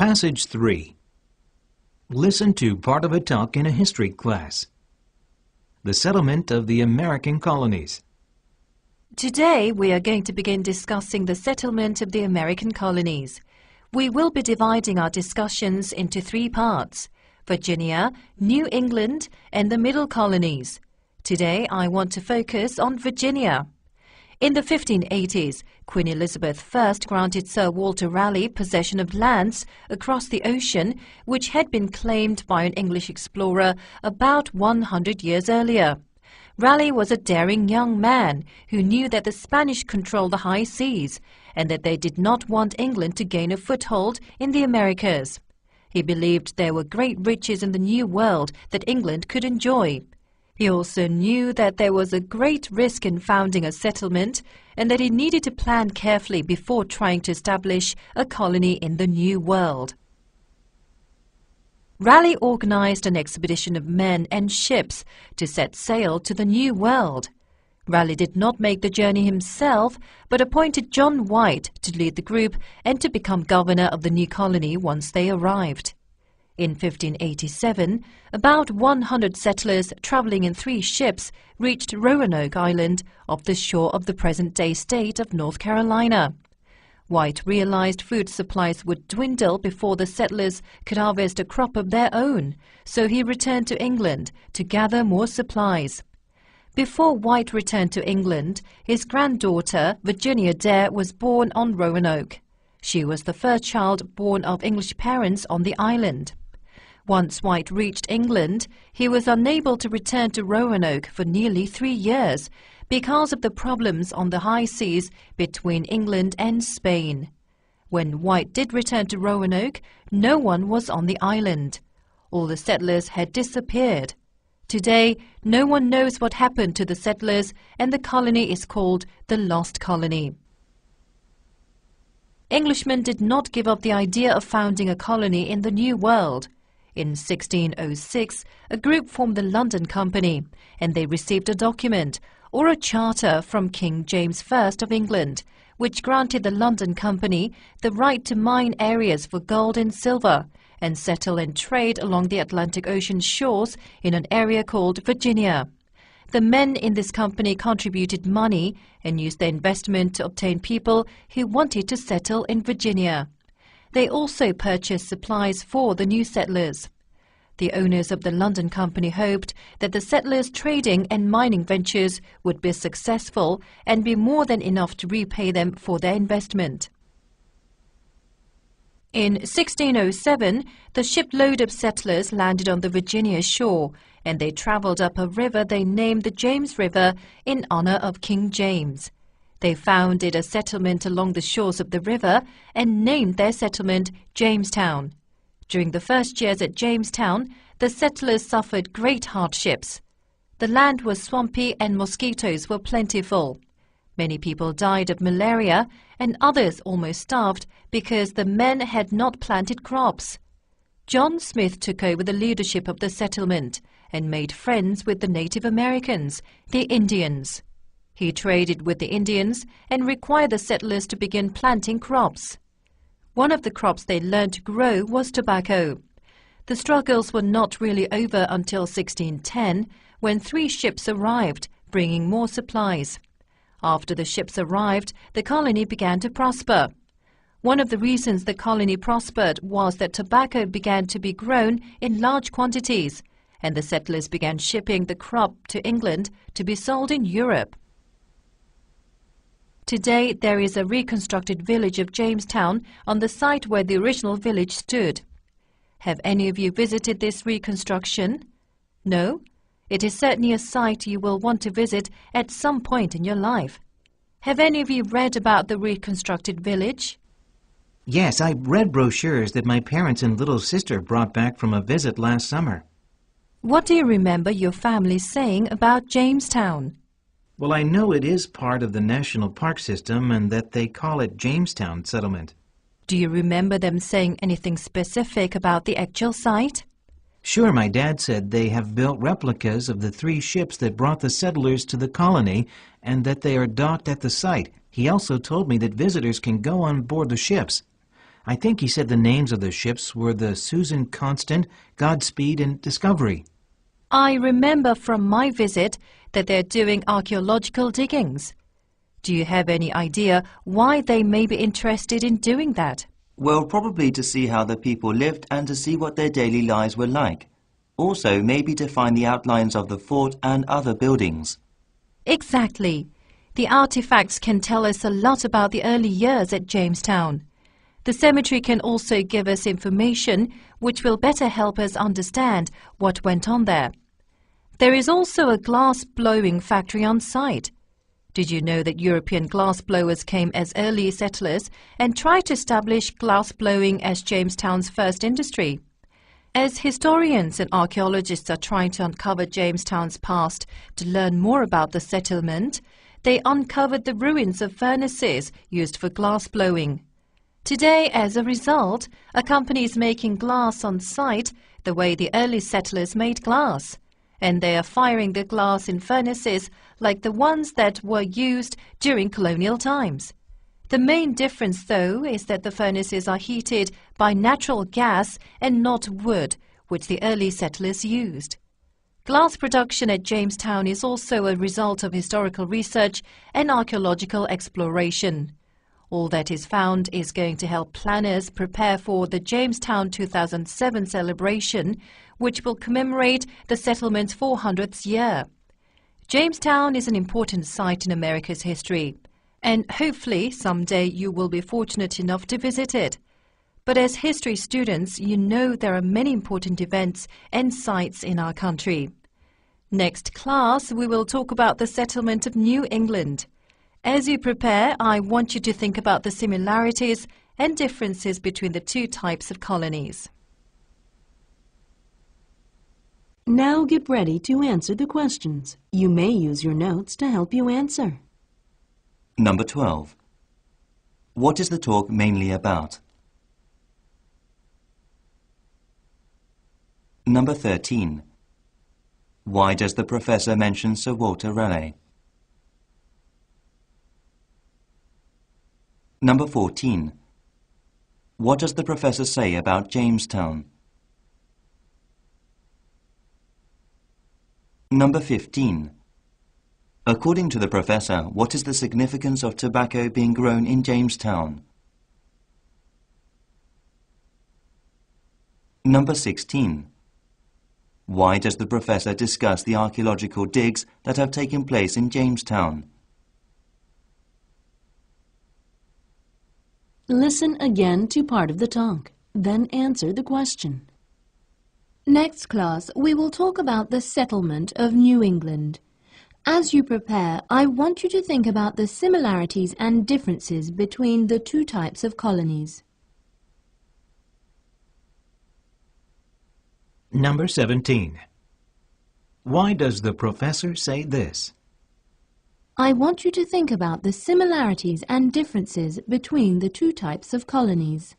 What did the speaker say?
Passage 3. Listen to part of a talk in a history class. The settlement of the American colonies. Today we are going to begin discussing the settlement of the American colonies. We will be dividing our discussions into three parts: Virginia, New England, and the Middle Colonies. Today I want to focus on Virginia. In the 1580s, Queen Elizabeth I granted Sir Walter Raleigh possession of lands across the ocean which had been claimed by an English explorer about 100 years earlier. Raleigh was a daring young man who knew that the Spanish controlled the high seas and that they did not want England to gain a foothold in the Americas. He believed there were great riches in the New World that England could enjoy. He also knew that there was a great risk in founding a settlement and that he needed to plan carefully before trying to establish a colony in the New World. Raleigh organized an expedition of men and ships to set sail to the New World. Raleigh did not make the journey himself, but appointed John White to lead the group and to become governor of the new colony once they arrived. In 1587, about 100 settlers traveling in 3 ships reached Roanoke Island off the shore of the present-day state of North Carolina. White realized food supplies would dwindle before the settlers could harvest a crop of their own, so he returned to England to gather more supplies. Before White returned to England, his granddaughter, Virginia Dare, was born on Roanoke. She was the first child born of English parents on the island. Once White reached England, he was unable to return to Roanoke for nearly 3 years because of the problems on the high seas between England and Spain. When White did return to Roanoke, no one was on the island. All the settlers had disappeared. Today, no one knows what happened to the settlers, and the colony is called the Lost Colony. Englishmen did not give up the idea of founding a colony in the New World. In 1606, a group formed the London Company, and they received a document, or a charter, from King James I of England, which granted the London Company the right to mine areas for gold and silver, and settle and trade along the Atlantic Ocean shores in an area called Virginia. The men in this company contributed money and used their investment to obtain people who wanted to settle in Virginia. They also purchased supplies for the new settlers. The owners of the London Company hoped that the settlers' trading and mining ventures would be successful and be more than enough to repay them for their investment. In 1607, the shipload of settlers landed on the Virginia shore, and they traveled up a river they named the James River in honor of King James. They founded a settlement along the shores of the river and named their settlement Jamestown. During the first years at Jamestown, the settlers suffered great hardships. The land was swampy and mosquitoes were plentiful. Many people died of malaria and others almost starved because the men had not planted crops. John Smith took over the leadership of the settlement and made friends with the Native Americans, the Indians. He traded with the Indians and required the settlers to begin planting crops. One of the crops they learned to grow was tobacco. The struggles were not really over until 1610, when 3 ships arrived, bringing more supplies. After the ships arrived, the colony began to prosper. One of the reasons the colony prospered was that tobacco began to be grown in large quantities, and the settlers began shipping the crop to England to be sold in Europe. Today, there is a reconstructed village of Jamestown on the site where the original village stood. Have any of you visited this reconstruction? No? It is certainly a site you will want to visit at some point in your life. Have any of you read about the reconstructed village? Yes, I read brochures that my parents and little sister brought back from a visit last summer. What do you remember your family saying about Jamestown? Well, I know it is part of the National Park System and that they call it Jamestown Settlement. Do you remember them saying anything specific about the actual site? Sure, my dad said they have built replicas of the 3 ships that brought the settlers to the colony and that they are docked at the site. He also told me that visitors can go on board the ships. I think he said the names of the ships were the Susan Constant, Godspeed, and Discovery. I remember from my visit that they're doing archaeological diggings. Do you have any idea why they may be interested in doing that? Well, probably to see how the people lived and to see what their daily lives were like. Also, maybe to find the outlines of the fort and other buildings. Exactly. The artifacts can tell us a lot about the early years at Jamestown. The cemetery can also give us information which will better help us understand what went on there. There is also a glass blowing factory on site. Did you know that European glass blowers came as early settlers and tried to establish glass blowing as Jamestown's first industry? As historians and archaeologists are trying to uncover Jamestown's past to learn more about the settlement, they uncovered the ruins of furnaces used for glass blowing. Today, as a result, a company is making glass on site the way the early settlers made glass, and they are firing the glass in furnaces like the ones that were used during colonial times. The main difference, though, is that the furnaces are heated by natural gas and not wood, which the early settlers used. Glass production at Jamestown is also a result of historical research and archaeological exploration. All that is found is going to help planners prepare for the Jamestown 2007 celebration, which will commemorate the settlement's 400th year. Jamestown is an important site in America's history, and hopefully someday you will be fortunate enough to visit it. But as history students, you know there are many important events and sites in our country. Next class, we will talk about the settlement of New England. As you prepare, I want you to think about the similarities and differences between the two types of colonies. Now get ready to answer the questions. You may use your notes to help you answer. Number 12. What is the talk mainly about? Number 13. Why does the professor mention Sir Walter Raleigh? Number 14. What does the professor say about Jamestown? Number 15. According to the professor, what is the significance of tobacco being grown in Jamestown? Number 16. Why does the professor discuss the archaeological digs that have taken place in Jamestown? Listen again to part of the talk, then answer the question. Next class, we will talk about the settlement of New England. As you prepare, I want you to think about the similarities and differences between the two types of colonies. Number 17. Why does the professor say this? I want you to think about the similarities and differences between the two types of colonies.